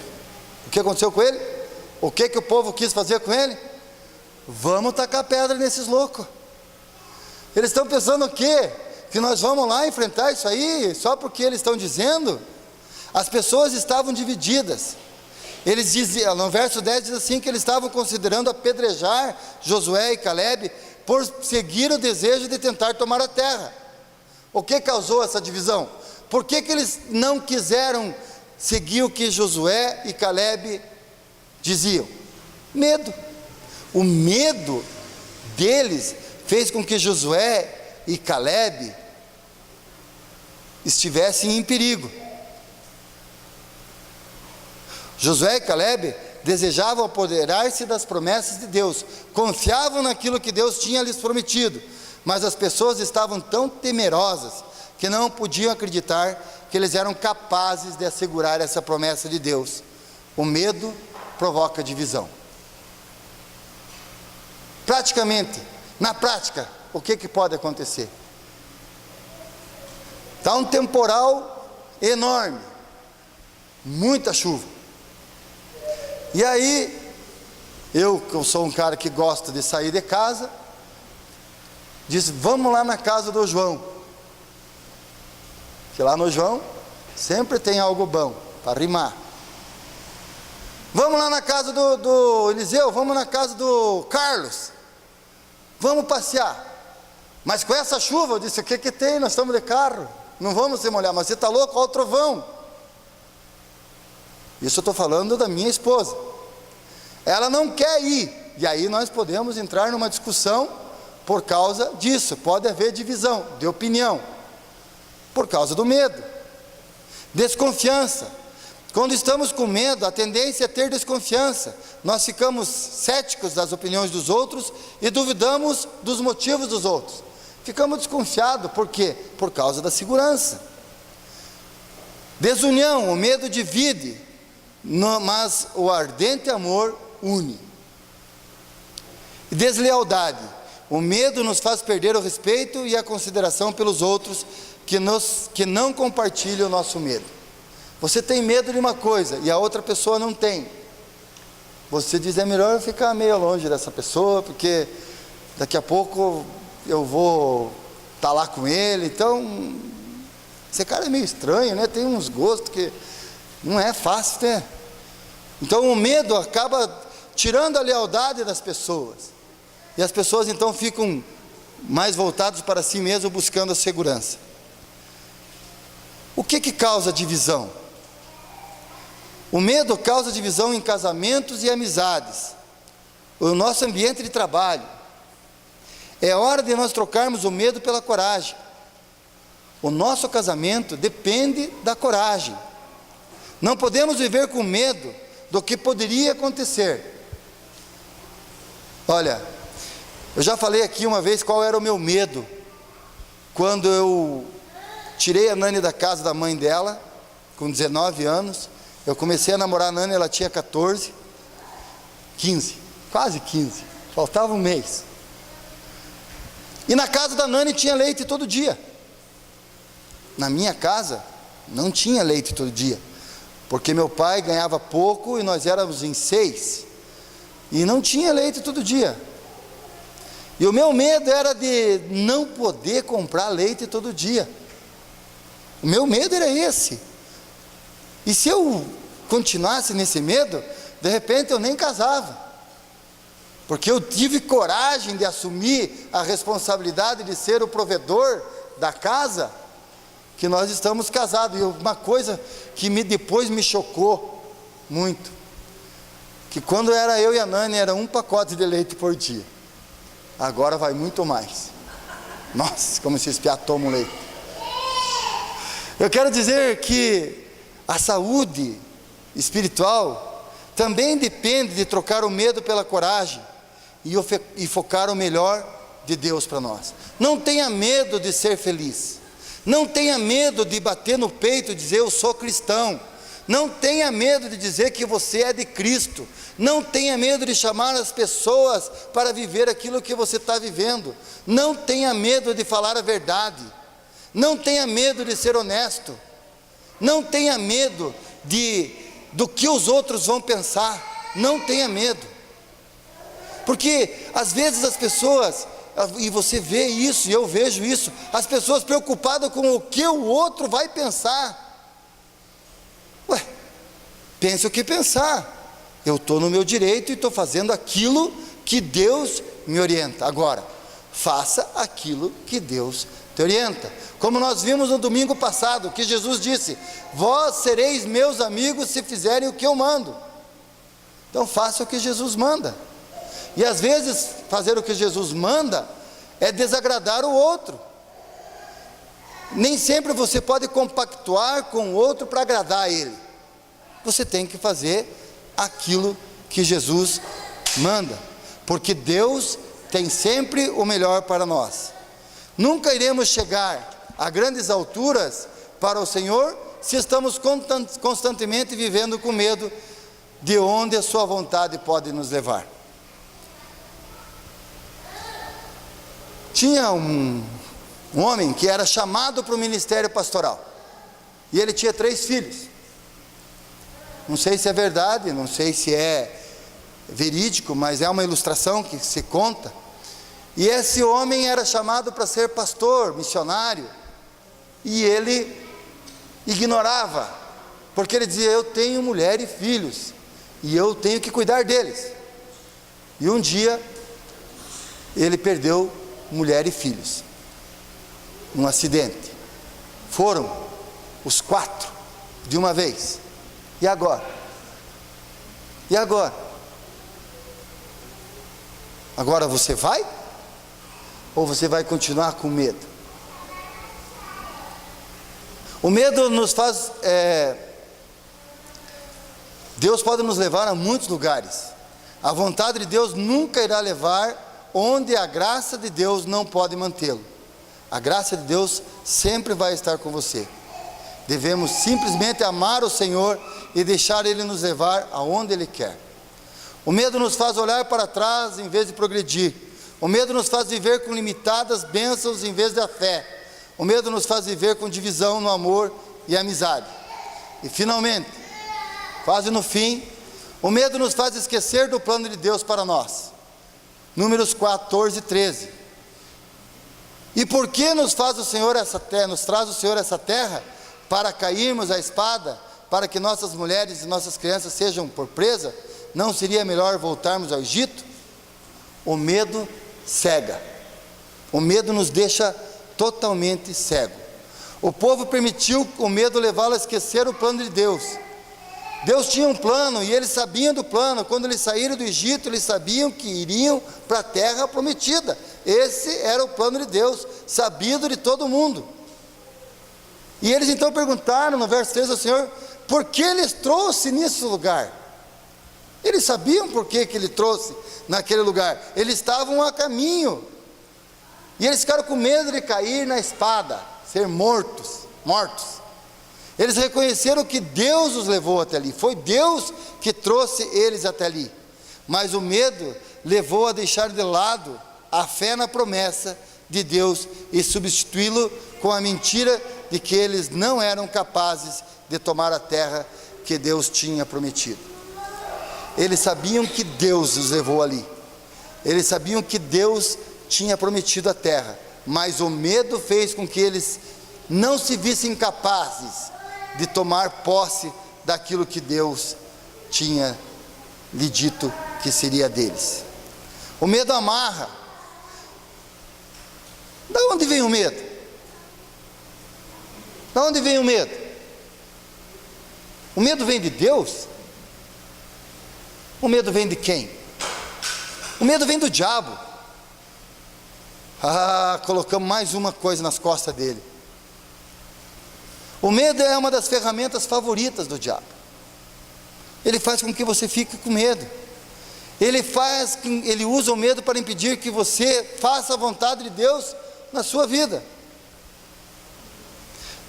O que aconteceu com ele? O que o povo quis fazer com ele? Vamos tacar pedra nesses loucos. Eles estão pensando o quê? Que nós vamos lá enfrentar isso aí, só porque eles estão dizendo? As pessoas estavam divididas. Eles diziam, no verso 10 diz assim, que eles estavam considerando apedrejar Josué e Calebe por seguir o desejo de tentar tomar a terra. O que causou essa divisão? Por que eles não quiseram seguir o que Josué e Calebe diziam? Medo. O medo deles fez com que Josué e Calebe estivessem em perigo. Josué e Calebe desejavam apoderar-se das promessas de Deus, confiavam naquilo que Deus tinha lhes prometido, mas as pessoas estavam tão temerosas que não podiam acreditar que eles eram capazes de assegurar essa promessa de Deus. O medo provoca divisão. Na prática, o que pode acontecer? Está um temporal enorme, muita chuva. E aí, eu sou um cara que gosta de sair de casa, disse: vamos lá na casa do João, que lá no João sempre tem algo bom para rimar. Vamos lá na casa do Eliseu, vamos na casa do Carlos, vamos passear. Mas com essa chuva, eu disse: o que tem? Nós estamos de carro, não vamos se molhar. Mas você está louco? Olha o trovão. Isso eu estou falando da minha esposa. Ela não quer ir. E aí nós podemos entrar numa discussão Por causa disso, pode haver divisão de opinião, por causa do medo. Desconfiança. Quando estamos com medo, a tendência é ter desconfiança. Nós ficamos céticos das opiniões dos outros e duvidamos dos motivos dos outros. Ficamos desconfiados, por quê? Por causa da segurança. Desunião, o medo divide, mas o ardente amor une. Deslealdade, o medo nos faz perder o respeito e a consideração pelos outros que não compartilham o nosso medo. Você tem medo de uma coisa e a outra pessoa não tem. Você diz, é melhor eu ficar meio longe dessa pessoa, porque daqui a pouco eu vou estar lá com ele. Então, esse cara é meio estranho, né? Tem uns gostos que não é fácil, né? Então o medo acaba tirando a lealdade das pessoas. E as pessoas então ficam mais voltadas para si mesmas, buscando a segurança. O que causa divisão? O medo causa divisão em casamentos e amizades, o nosso ambiente de trabalho. É hora de nós trocarmos o medo pela coragem. O nosso casamento depende da coragem. Não podemos viver com medo do que poderia acontecer. Olha, eu já falei aqui uma vez qual era o meu medo quando eu tirei a Nani da casa da mãe dela, com 19 anos. Eu comecei a namorar a Nani, ela tinha 14, 15, quase 15, faltava um mês. E na casa da Nani tinha leite todo dia. Na minha casa não tinha leite todo dia, porque meu pai ganhava pouco e nós éramos em 6, e não tinha leite todo dia. E o meu medo era de não poder comprar leite todo dia. O meu medo era esse. E se eu continuasse nesse medo, de repente eu nem casava, porque eu tive coragem de assumir a responsabilidade de ser o provedor da casa, que nós estamos casados. E uma coisa que depois me chocou muito, que quando era eu e a Nani, era um pacote de leite por dia, agora vai muito mais. Nossa, como se espiar toma um leite. Eu quero dizer que a saúde espiritual também depende de trocar o medo pela coragem e focar o melhor de Deus para nós. Não tenha medo de ser feliz. Não tenha medo de bater no peito e dizer eu sou cristão. Não tenha medo de dizer que você é de Cristo. Não tenha medo de chamar as pessoas para viver aquilo que você está vivendo. Não tenha medo de falar a verdade. Não tenha medo de ser honesto. Não tenha medo do que os outros vão pensar. Não tenha medo. Porque às vezes as pessoas, e você vê isso, e eu vejo isso, as pessoas preocupadas com o que o outro vai pensar. Ué, pense o que pensar. Eu estou no meu direito e estou fazendo aquilo que Deus me orienta. Agora, faça aquilo que Deus te orienta. Como nós vimos no domingo passado, que Jesus disse: vós sereis meus amigos se fizerem o que eu mando. Então faça o que Jesus manda. E às vezes fazer o que Jesus manda é desagradar o outro. Nem sempre você pode compactuar com o outro para agradar a ele. Você tem que fazer aquilo que Jesus manda, porque Deus tem sempre o melhor para nós. Nunca iremos chegar a grandes alturas para o Senhor se estamos constantemente vivendo com medo de onde a sua vontade pode nos levar. Tinha um homem que era chamado para o ministério pastoral, e ele tinha 3 filhos. Não sei se é verdade, não sei se é verídico, mas é uma ilustração que se conta. E esse homem era chamado para ser pastor, missionário, e ele ignorava, porque ele dizia: eu tenho mulher e filhos, e eu tenho que cuidar deles. E um dia, ele perdeu mulher e filhos, num acidente. Foram os 4, de uma vez. E agora? E agora? Agora você vai? ou você vai continuar com medo? O medo nos faz... Deus pode nos levar a muitos lugares. A vontade de Deus nunca irá levar onde a graça de Deus não pode mantê-lo. A graça de Deus sempre vai estar com você. Devemos simplesmente amar o Senhor e deixar Ele nos levar aonde Ele quer. O medo nos faz olhar para trás em vez de progredir. O medo nos faz viver com limitadas bênçãos em vez da fé. O medo nos faz viver com divisão no amor e amizade. E finalmente, quase no fim, o medo nos faz esquecer do plano de Deus para nós. Números 14, 13. E por que nos traz o Senhor essa terra? Para cairmos à espada, para que nossas mulheres e nossas crianças sejam por presa? Não seria melhor voltarmos ao Egito? O medo cega. O medo nos deixa totalmente cego. O povo permitiu o medo levá-lo a esquecer o plano de Deus. Deus tinha um plano e eles sabiam do plano. Quando eles saíram do Egito, eles sabiam que iriam para a terra prometida. Esse era o plano de Deus, sabido de todo mundo. E eles então perguntaram no verso 3 ao Senhor, por que eles trouxe nesse lugar? Eles sabiam por que ele trouxe naquele lugar. Eles estavam a caminho. E eles ficaram com medo de cair na espada, ser mortos. Eles reconheceram que Deus os levou até ali. Foi Deus que trouxe eles até ali. Mas o medo levou a deixar de lado a fé na promessa de Deus e substituí-lo com a mentira de que eles não eram capazes de tomar a terra que Deus tinha prometido. Eles sabiam que Deus os levou ali. Eles sabiam que Deus tinha prometido a terra, mas o medo fez com que eles não se vissem capazes de tomar posse daquilo que Deus tinha lhe dito que seria deles. O medo amarra. Da onde vem o medo? Da onde vem o medo? O medo vem de Deus? O medo vem de quem? O medo vem do diabo. Colocamos mais uma coisa nas costas dele. O medo é uma das ferramentas favoritas do diabo. Ele faz com que você fique com medo. Ele usa o medo para impedir que você faça a vontade de Deus na sua vida.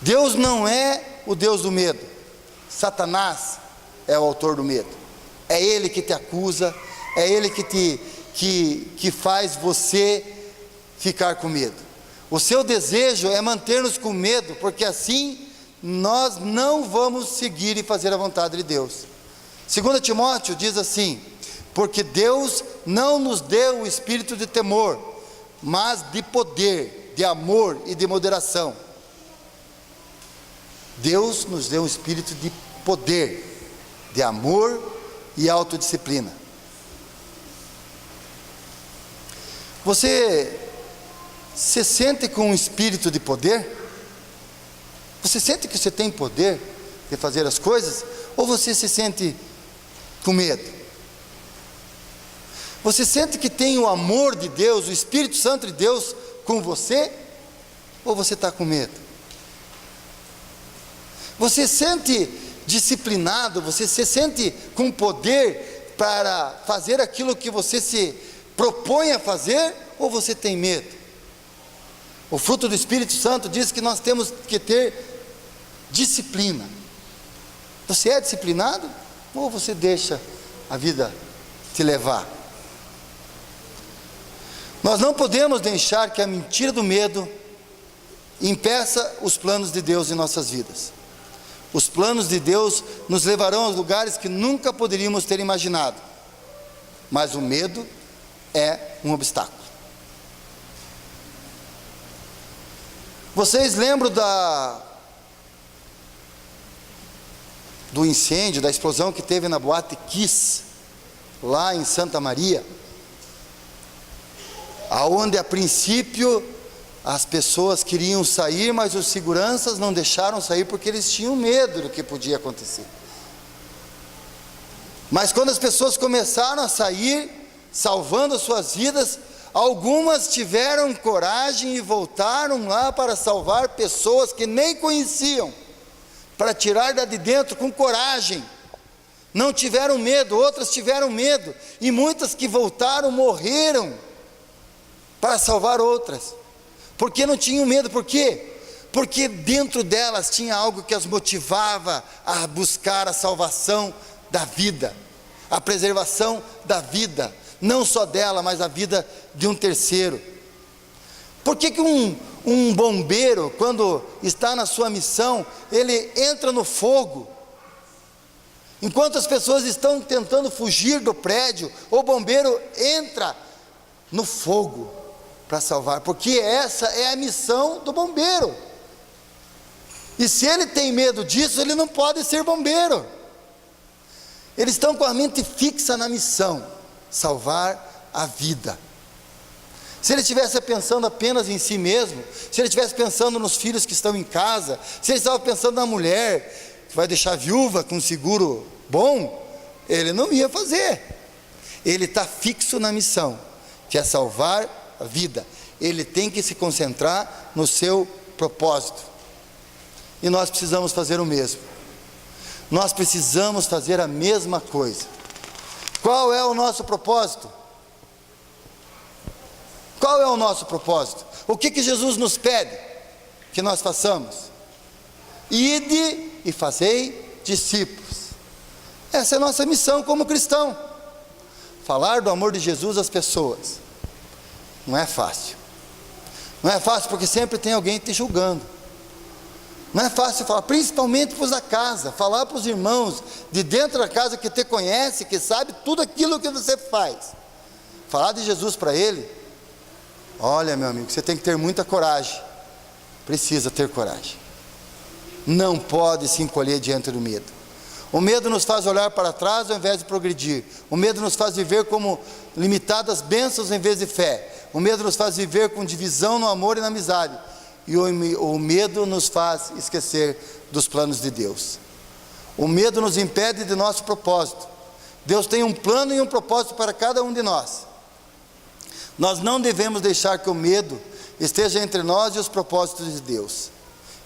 Deus não é o Deus do medo. Satanás é o autor do medo. É ele que te acusa, é ele que faz você ficar com medo. O seu desejo é manter-nos com medo, porque assim nós não vamos seguir e fazer a vontade de Deus. 2 Timóteo diz assim: porque Deus não nos deu o espírito de temor, mas de poder, de amor e de moderação. Deus nos deu um espírito de poder, de amor e autodisciplina. Você se sente com um espírito de poder? Você sente que você tem poder de fazer as coisas? Ou você se sente com medo? Você sente que tem o amor de Deus, o Espírito Santo de Deus com você? Ou você está com medo? Você sente disciplinado? Você se sente com poder para fazer aquilo que você se propõe a fazer? Ou você tem medo? O fruto do Espírito Santo diz que nós temos que ter disciplina. Você é disciplinado? Ou você deixa a vida te levar? Nós não podemos deixar que a mentira do medo impeça os planos de Deus em nossas vidas. Os planos de Deus nos levarão aos lugares que nunca poderíamos ter imaginado. Mas o medo é um obstáculo. Vocês lembram do incêndio, da explosão que teve na Boate Kiss, lá em Santa Maria, aonde a princípio as pessoas queriam sair, mas os seguranças não deixaram sair porque eles tinham medo do que podia acontecer. Mas quando as pessoas começaram a sair, salvando as suas vidas, Algumas tiveram coragem e voltaram lá para salvar pessoas que nem conheciam, para tirar da de dentro com coragem. Não tiveram medo, outras tiveram medo, e muitas que voltaram morreram para salvar outras, porque não tinham medo. Por quê? Porque dentro delas tinha algo que as motivava a buscar a salvação da vida, a preservação da vida, não só dela, mas a vida de um terceiro. Por que um bombeiro, quando está na sua missão, ele entra no fogo? Enquanto as pessoas estão tentando fugir do prédio, o bombeiro entra no fogo para salvar, porque essa é a missão do bombeiro. E se ele tem medo disso, ele não pode ser bombeiro. Eles estão com a mente fixa na missão, salvar a vida. Se ele estivesse pensando apenas em si mesmo, se ele estivesse pensando nos filhos que estão em casa, se ele estava pensando na mulher que vai deixar viúva com seguro bom, ele não ia fazer. Ele está fixo na missão, que é salvar a vida. Ele tem que se concentrar no seu propósito. E nós precisamos fazer o mesmo. Nós precisamos fazer a mesma coisa. Qual é o nosso propósito? Qual é o nosso propósito? O que Jesus nos pede que nós façamos? Ide e fazei discípulos. Essa é a nossa missão como cristão. Falar do amor de Jesus às pessoas. Não é fácil. Não é fácil porque sempre tem alguém te julgando. Não é fácil falar, principalmente para os da casa, falar para os irmãos de dentro da casa que te conhece, que sabe tudo aquilo que você faz. Falar de Jesus para ele, olha, meu amigo, você tem que ter muita coragem. Precisa ter coragem. Não pode se encolher diante do medo. O medo nos faz olhar para trás ao invés de progredir. O medo nos faz viver como limitadas bênçãos em vez de fé. O medo nos faz viver com divisão no amor e na amizade. E o medo nos faz esquecer dos planos de Deus. O medo nos impede de nosso propósito. Deus tem um plano e um propósito para cada um de nós. Nós não devemos deixar que o medo esteja entre nós e os propósitos de Deus.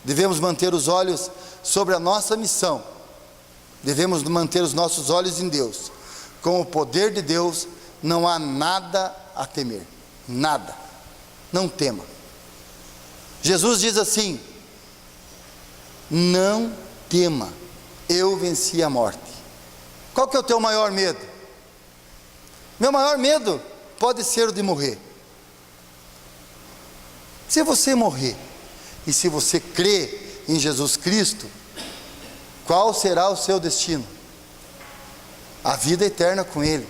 Devemos manter os olhos sobre a nossa missão. Devemos manter os nossos olhos em Deus. Com o poder de Deus, não há nada a temer. Nada. Não tema. Jesus diz assim: não tema, eu venci a morte. Qual que é o teu maior medo? Meu maior medo pode ser o de morrer. Se você morrer, e se você crê em Jesus Cristo, qual será o seu destino? A vida eterna com Ele.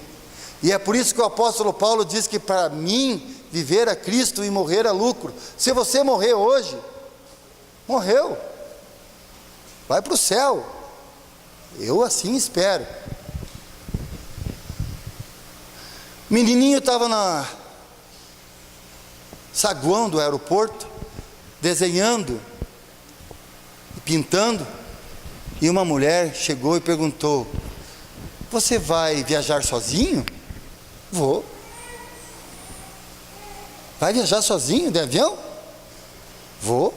E é por isso que o apóstolo Paulo diz que para mim, viver a Cristo e morrer a lucro. Se você morrer hoje, morreu, vai para o céu. Eu assim espero. O menininho estava na saguão do aeroporto, desenhando, pintando, e uma mulher chegou e perguntou: você vai viajar sozinho? Vou. Vai viajar sozinho de avião? Vou.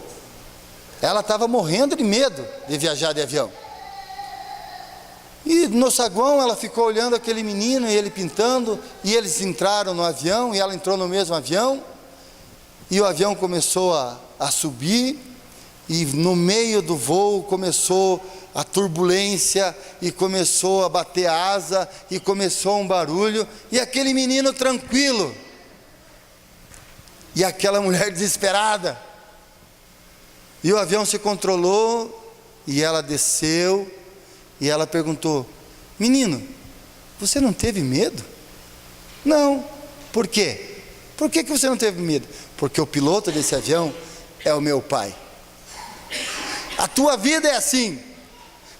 Ela estava morrendo de medo de viajar de avião. E no saguão ela ficou olhando aquele menino e ele pintando, e eles entraram no avião, e ela entrou no mesmo avião, e o avião começou a subir, e no meio do voo começou a turbulência, e começou a bater asa, e começou um barulho, e aquele menino tranquilo, e aquela mulher desesperada, e o avião se controlou, e ela desceu, e ela perguntou: menino, você não teve medo? Não. Por quê? Por que você não teve medo? Porque o piloto desse avião é o meu pai. A tua vida é assim.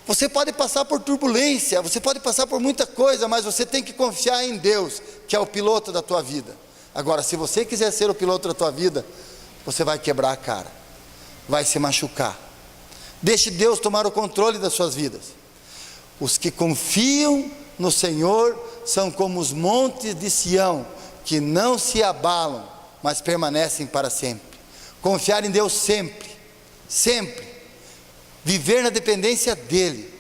Você pode passar por turbulência, você pode passar por muita coisa, mas você tem que confiar em Deus, que é o piloto da tua vida. Agora, se você quiser ser o piloto da tua vida, você vai quebrar a cara, vai se machucar. Deixe Deus tomar o controle das suas vidas. Os que confiam no Senhor são como os montes de Sião, que não se abalam, mas permanecem para sempre. Confiar em Deus sempre, sempre. Viver na dependência dEle,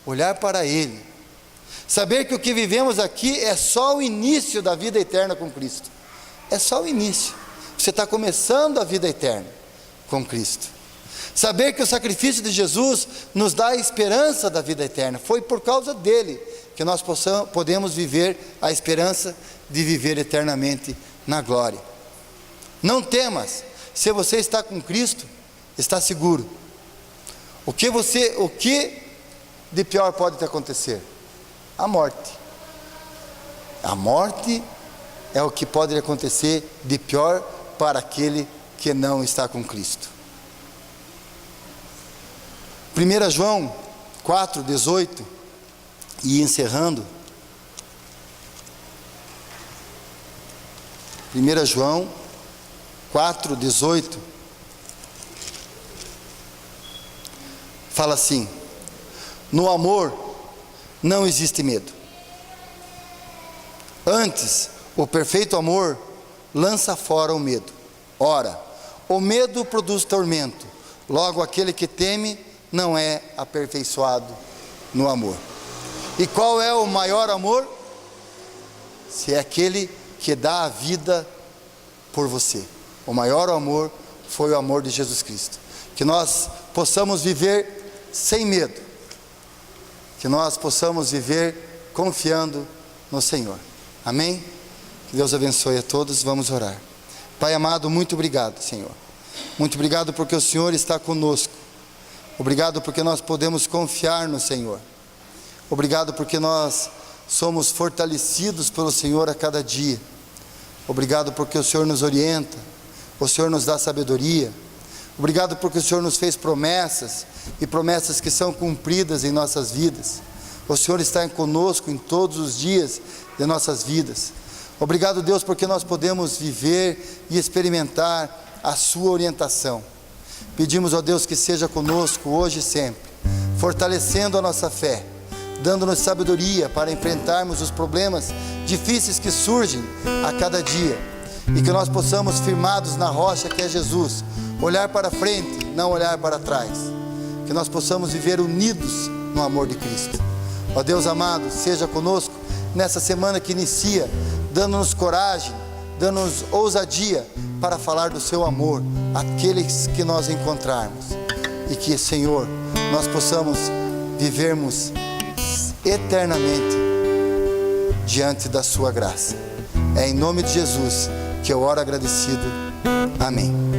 olhar para Ele. Saber que o que vivemos aqui é só o início da vida eterna com Cristo. É só o início. Você está começando a vida eterna com Cristo. Saber que o sacrifício de Jesus nos dá a esperança da vida eterna. Foi por causa dele que nós podemos viver a esperança de viver eternamente na glória. Não temas, se você está com Cristo, está seguro. O que de pior pode te acontecer? A morte. A morte é o que pode acontecer de pior para aquele que não está com Cristo. 1 João 4,18, e encerrando, 1 João 4,18, fala assim: no amor não existe medo. Antes, o perfeito amor lança fora o medo. Ora, o medo produz tormento. Logo, aquele que teme não é aperfeiçoado no amor. E qual é o maior amor? Se é aquele que dá a vida por você. O maior amor foi o amor de Jesus Cristo. Que nós possamos viver sem medo. Que nós possamos viver confiando no Senhor. Amém? Que Deus abençoe a todos. Vamos orar. Pai amado, muito obrigado, Senhor. Muito obrigado porque o Senhor está conosco. Obrigado porque nós podemos confiar no Senhor. Obrigado porque nós somos fortalecidos pelo Senhor a cada dia. Obrigado porque o Senhor nos orienta, o Senhor nos dá sabedoria. Obrigado porque o Senhor nos fez promessas, e promessas que são cumpridas em nossas vidas. O Senhor está conosco em todos os dias de nossas vidas. Obrigado, Deus, porque nós podemos viver e experimentar a sua orientação. Pedimos, ó Deus, que seja conosco hoje e sempre, fortalecendo a nossa fé, dando-nos sabedoria para enfrentarmos os problemas difíceis que surgem a cada dia, e que nós possamos, firmados na rocha que é Jesus, olhar para frente, não olhar para trás, que nós possamos viver unidos no amor de Cristo. Ó Deus amado, seja conosco nessa semana que inicia, dando-nos coragem, dando-nos ousadia para falar do seu amor àqueles que nós encontrarmos, e que, Senhor, nós possamos vivermos eternamente diante da sua graça. É em nome de Jesus que eu oro agradecido. Amém.